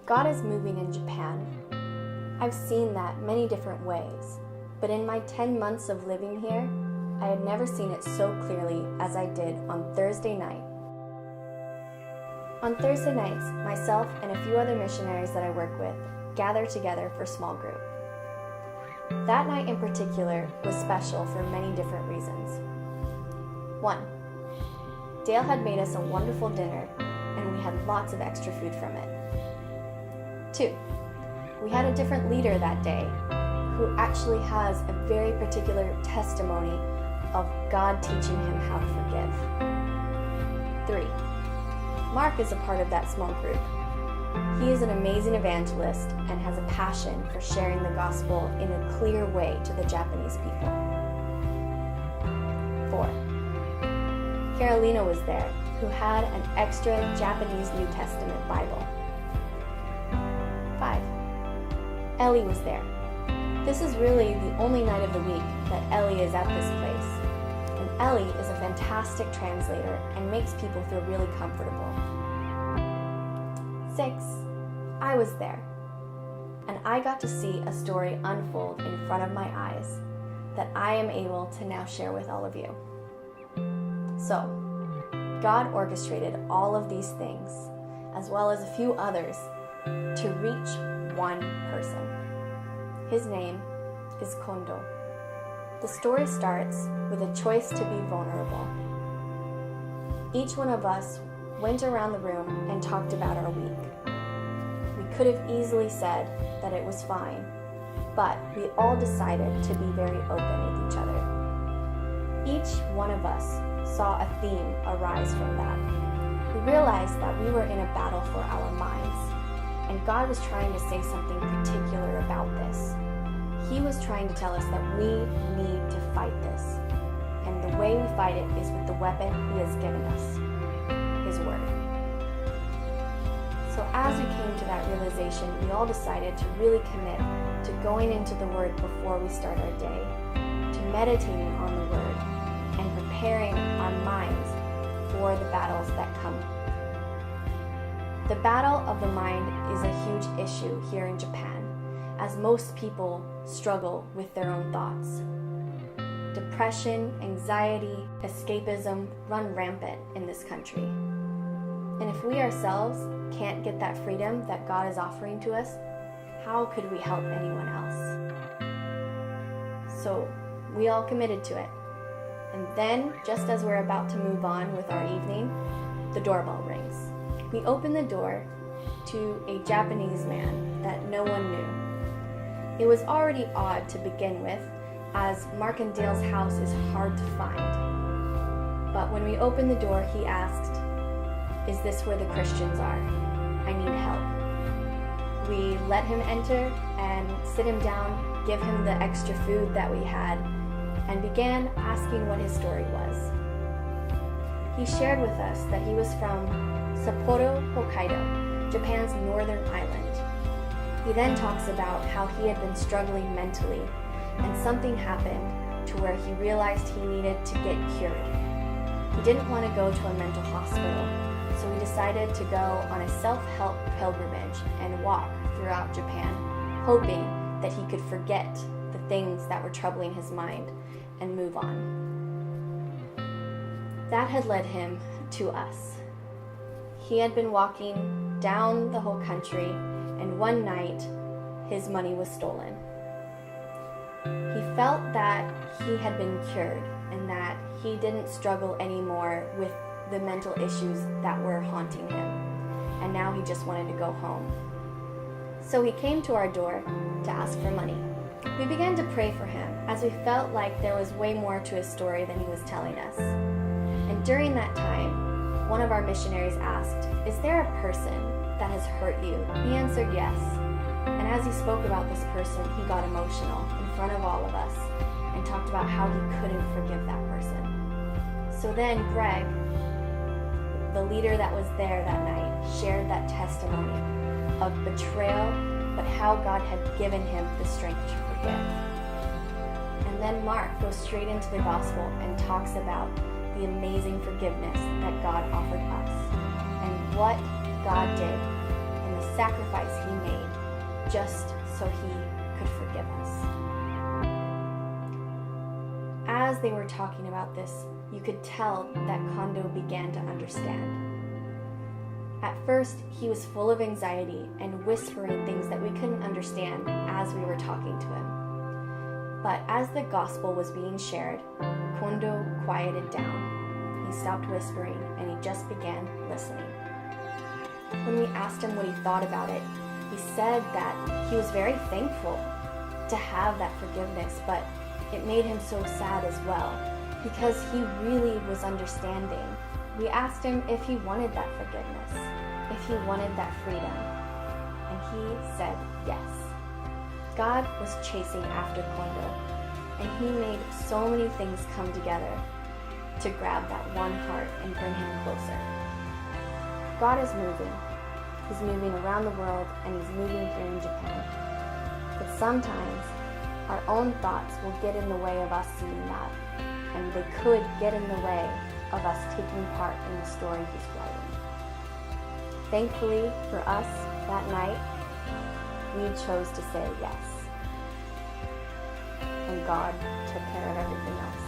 God is moving in Japan. I've seen that many different ways, but in my 10 months of living here, I had never seen it so clearly as I did on Thursday night. On Thursday nights, myself and a few other missionaries that I work with gather together for small group. That night in particular was special for many different reasons. 1. Dale had made us a wonderful dinner, and we had lots of extra food from it. 2. We had a different leader that day who actually has a very particular testimony of God teaching him how to forgive. 3. Mark is a part of that small group. He is an amazing evangelist and has a passion for sharing the gospel in a clear way to the Japanese people. 4. Carolina was there, who had an extra Japanese New Testament Bible. 5. Ellie was there. This is really the only night of the week that Ellie is at this place. And Ellie is a fantastic translator and makes people feel really comfortable. 6. I was there. And I got to see a story unfold in front of my eyes that I am able to now share with all of you. So, God orchestrated all of these things, as well as a few others, to reach one person. His name is Kondo. The story starts with a choice to be vulnerable. Each one of us went around the room and talked about our week. We could have easily said that it was fine, but we all decided to be very open with each other. Each one of us saw a theme arise from that. We realized that we were in a battle for our minds, and God was trying to say something particular about this. He was trying to tell us that we need to fight this, and the way we fight it is with the weapon He has given us, His Word. So as we came to that realization, we all decided to really commit to going into the Word before we start our day, to meditating on the Word, and preparing our minds for the battles that come. The battle of the mind is a huge issue here in Japan, as most people struggle with their own thoughts. Depression, anxiety, escapism run rampant in this country. And if we ourselves can't get that freedom that God is offering to us, how could we help anyone else? So we all committed to it. And then, just as we're about to move on with our evening, the doorbell rings. We open the door to a Japanese man that no one knew. It was already odd to begin with, as Mark and Dale's house is hard to find. But when we opened the door, he asked, "Is this where the Christians are? I need help." We let him enter and sit him down, give him the extra food that we had, and began asking what his story was. He shared with us that he was from Sapporo, Hokkaido, Japan's northern island. He then talks about how he had been struggling mentally, and something happened to where he realized he needed to get cured. He didn't want to go to a mental hospital, so he decided to go on a self-help pilgrimage and walk throughout Japan, hoping that he could forget the things that were troubling his mind and move on. That had led him to us. He had been walking down the whole country, and one night his money was stolen. He felt that he had been cured and that he didn't struggle anymore with the mental issues that were haunting him, and now he just wanted to go home. So he came to our door to ask for money. We began to pray for him, as we felt like there was way more to his story than he was telling us. And during that time, one of our missionaries asked, "Is there a person that has hurt you?" He answered yes. And as he spoke about this person, he got emotional in front of all of us and talked about how he couldn't forgive that person. So then Greg, the leader that was there that night, shared that testimony of betrayal, but how God had given him the strength to forgive. And then Mark goes straight into the gospel and talks about the amazing forgiveness that God offered us and what God did in the sacrifice he made just so he could forgive us. As they were talking about this, you could tell that Kondo began to understand. At first, he was full of anxiety and whispering things that we couldn't understand as we were talking to him. But as the gospel was being shared, Kondo quieted down. He stopped whispering and he just began listening. When we asked him what he thought about it, he said that he was very thankful to have that forgiveness, but it made him so sad as well, because he really was understanding. We asked him if he wanted that forgiveness, if he wanted that freedom, and he said yes. God was chasing after Kondo, and he made so many things come together to grab that one heart and bring him closer. God is moving. He's moving around the world, and he's moving here in Japan. But sometimes our own thoughts will get in the way of us seeing that, and they could get in the way of us taking part in the story he's writing. Thankfully for us, that night, we chose to say yes. And God took care of everything else.